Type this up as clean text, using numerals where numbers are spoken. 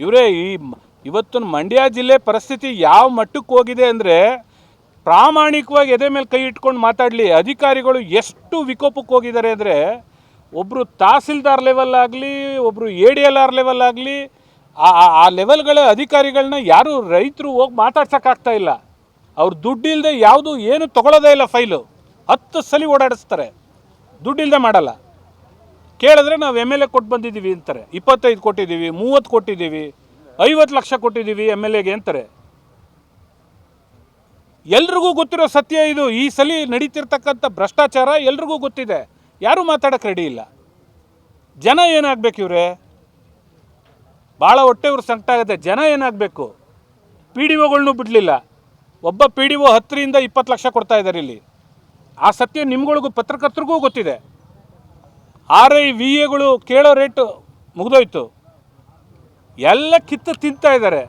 ಇವರೇ ಇವತ್ತು ಮಂಡ್ಯ ಜಿಲ್ಲೆ ಪರಿಸ್ಥಿತಿ ಯಾವ ಮಟ್ಟಕ್ಕೆ ಹೋಗಿದೆ ಅಂದರೆ, ಪ್ರಾಮಾಣಿಕವಾಗಿ ಎದೆ ಮೇಲೆ ಕೈ ಇಟ್ಕೊಂಡು ಮಾತಾಡಲಿ, ಅಧಿಕಾರಿಗಳು ಎಷ್ಟು ವಿಕೋಪಕ್ಕೆ ಹೋಗಿದ್ದಾರೆ ಅಂದರೆ, ಒಬ್ಬರು ತಹಸೀಲ್ದಾರ್ ಲೆವೆಲ್ ಆಗಲಿ, ಒಬ್ಬರು ADLR ಲೆವೆಲ್ ಆಗಲಿ, ಆ ಲೆವೆಲ್ಗಳ ಅಧಿಕಾರಿಗಳನ್ನ ಯಾರು ರೈತರು ಹೋಗಿ ಮಾತಾಡ್ಸೋಕ್ಕಾಗ್ತಾ ಇಲ್ಲ. ಅವ್ರು ದುಡ್ಡಿಲ್ಲದೆ ಯಾವುದು ಏನು ತೊಗೊಳ್ಳೋದೇ ಇಲ್ಲ. ಫೈಲು 10 ಸಲ ಓಡಾಡಿಸ್ತಾರೆ, ದುಡ್ಡಿಲ್ಲದೆ ಮಾಡಲ್ಲ. ಕೇಳಿದ್ರೆ ನಾವು MLA ಕೊಟ್ಟು ಬಂದಿದ್ದೀವಿ ಅಂತಾರೆ, 25 ಕೊಟ್ಟಿದ್ದೀವಿ, 30 ಕೊಟ್ಟಿದ್ದೀವಿ, 50 ಲಕ್ಷ ಕೊಟ್ಟಿದ್ದೀವಿ MLAಗೆ ಅಂತಾರೆ. ಎಲ್ರಿಗೂ ಗೊತ್ತಿರೋ ಸತ್ಯ ಇದು. ಈ ಸಲ ನಡೀತಿರ್ತಕ್ಕಂಥ ಭ್ರಷ್ಟಾಚಾರ ಎಲ್ರಿಗೂ ಗೊತ್ತಿದೆ, ಯಾರೂ ಮಾತಾಡೋಕ್ಕೆ ರೆಡಿ ಇಲ್ಲ. ಜನ ಏನಾಗಬೇಕು ಇವರೇ? ಭಾಳ ಹೊಟ್ಟೆವ್ರು ಸಂಕಟ ಆಗುತ್ತೆ. ಜನ ಏನಾಗಬೇಕು? PDOಗಳ್ನೂ ಬಿಡಲಿಲ್ಲ. ಒಬ್ಬ PDO 10 ರಿಂದ 20 ಲಕ್ಷ ಕೊಡ್ತಾ ಇದ್ದಾರೆ ಇಲ್ಲಿ. ಆ ಸತ್ಯ ನಿಮ್ಗಳಿಗೂ ಪತ್ರಕರ್ತರಿಗೂ ಗೊತ್ತಿದೆ. RI VAಗಳು ಕೇಳೋ ರೇಟು ಮುಗಿದೋಯ್ತು, ಎಲ್ಲ ಕಿತ್ತು ತಿಂತಾ ಇದ್ದಾರೆ.